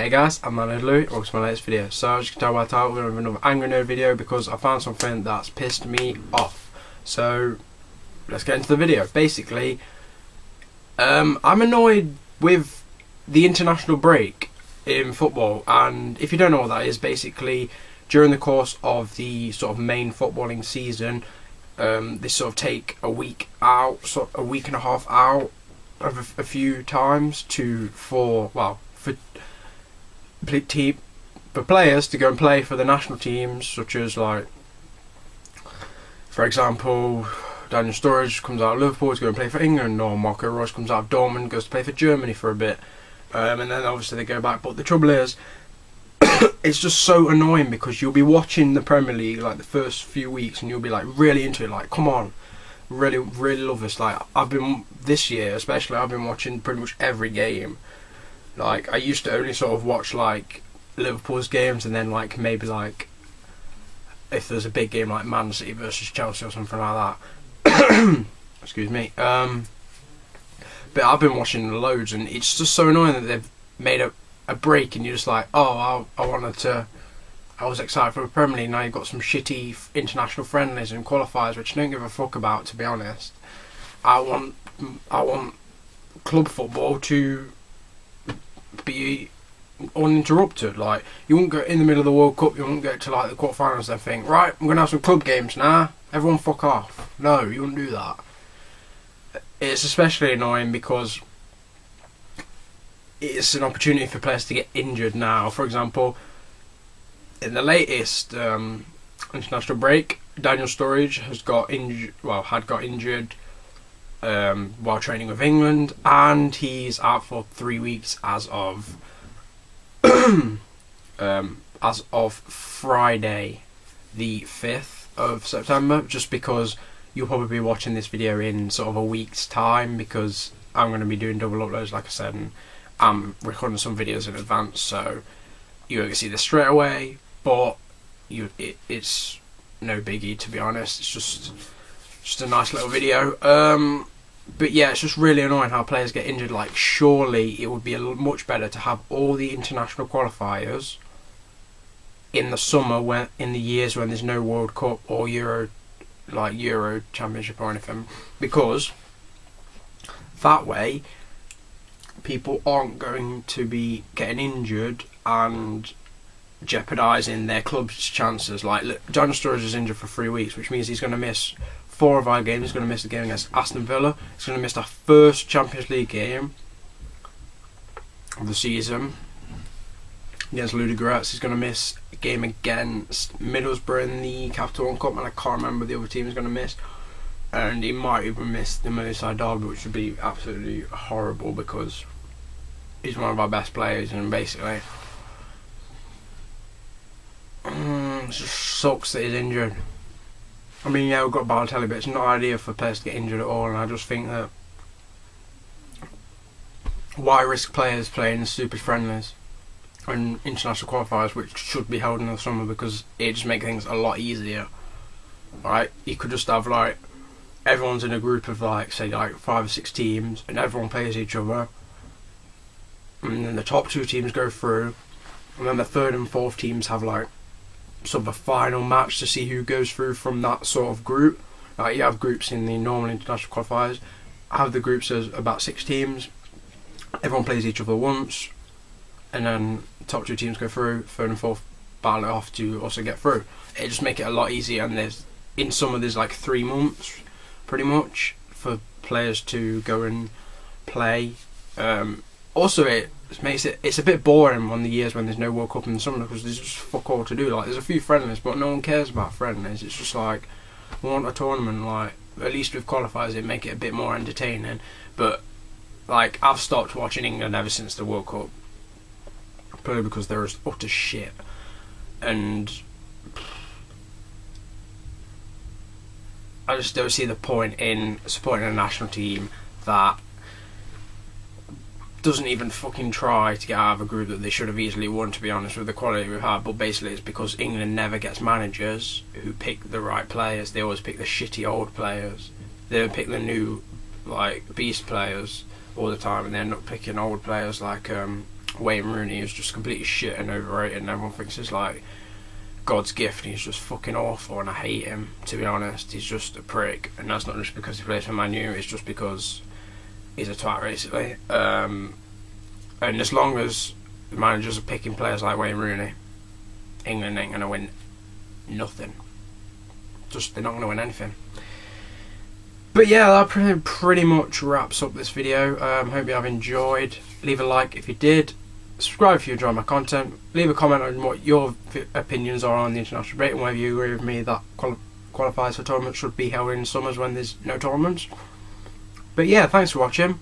Hey guys, I'm Nerd Louie, welcome to my latest video. So as you can tell by the title, we're going to have another Angry Nerd video because I found something that's pissed me off. So let's get into the video. Basically, I'm annoyed with the international break in football, and if you don't know what that is, basically during the course of the sort of main footballing season, they sort of take a week out, sort of a week and a half out of a few times for players to go and play for the national teams, such as, like, for example, Daniel Sturridge comes out of Liverpool to go and play for England, or Marco Reus comes out of Dortmund, goes to play for Germany for a bit, and then obviously they go back. But the trouble is, it's just so annoying because you'll be watching the Premier League like the first few weeks and you'll be like really into it, like, come on, really love this. Like, this year especially, I've been watching pretty much every game. Like, I used to only sort of watch like Liverpool's games, and then like maybe like if there's a big game like Man City versus Chelsea or something like that. Excuse me. But I've been watching loads, and it's just so annoying that they've made a break, and you're just like, oh, I was excited for the Premier League. Now you've got some shitty international friendlies and qualifiers, which I don't give a fuck about, to be honest. I want club football to be uninterrupted. Like, you won't go in the middle of the World Cup, you won't get to like the quarterfinals and think, right, I'm gonna have some club games now. Everyone fuck off. No, you wouldn't do that. It's especially annoying because it's an opportunity for players to get injured now. For example, in the latest international break, Daniel Sturridge had got injured while training with England, and he's out for 3 weeks as of Friday the 5th of September, just because you'll probably be watching this video in sort of a week's time, because I'm going to be doing double uploads, like I said, and I'm recording some videos in advance, so you won't see this straight away, but it's no biggie, to be honest. It's just a nice little video. But yeah, it's just really annoying how players get injured. Like, surely it would be much better to have all the international qualifiers in the summer, in the years when there's no World Cup or Euro Championship or anything, because that way people aren't going to be getting injured and jeopardising their club's chances. Like, Daniel Sturridge is injured for 3 weeks, which means he's going to miss 4 of our games. He's going to miss the game against Aston Villa. He's going to miss our first Champions League game of the season against Ludogorets. He's going to miss a game against Middlesbrough in the Capital One Cup, and I can't remember the other team he's going to miss. And he might even miss the Merseyside derby, which would be absolutely horrible because he's one of our best players, and basically it just sucks that he's injured. I mean, yeah, we've got Balotelli, but it's not ideal for players to get injured at all, and I just think that why risk players playing super friendlies and international qualifiers, which should be held in the summer, because it just makes things a lot easier. Right? You could just have, like, everyone's in a group of, like, say, like 5 or 6 teams, and everyone plays each other, and then the top 2 teams go through, and then the 3rd and 4th teams have, like, sort of a final match to see who goes through from that sort of group. Like, you have groups in the normal international qualifiers, have the groups as about 6 teams, everyone plays each other once, and then the top 2 teams go through, 3rd and 4th battle it off to also get through. It just make it a lot easier, and in summer there's like 3 months pretty much for players to go and play. Also, it's a bit boring on the years when there's no World Cup in the summer, because there's just fuck all to do. Like, there's a few friendlies, but no one cares about friendlies. It's just like, we want a tournament. Like, at least with qualifiers, it make it a bit more entertaining. But like, I've stopped watching England ever since the World Cup, probably because they're just utter shit, and I just don't see the point in supporting a national team that doesn't even fucking try to get out of a group that they should have easily won, to be honest, with the quality we've had. But basically it's because England never gets managers who pick the right players. They always pick the shitty old players. They don't pick the new, like, beast players all the time, and they end up picking old players like Wayne Rooney is just completely shit and overrated, and everyone thinks he's like God's gift, and he's just fucking awful, and I hate him, to be honest. He's just a prick, and that's not just because he plays for Man U, it's just because he's a twat, basically. And as long as the managers are picking players like Wayne Rooney, England ain't going to win nothing. Just, they're not going to win anything. But yeah, that pretty much wraps up this video. Hope you have enjoyed. Leave a like if you did. Subscribe if you enjoy my content. Leave a comment on what your opinions are on the international break, and whether you agree with me that qualifiers for tournaments should be held in summers when there's no tournaments. But yeah, thanks for watching.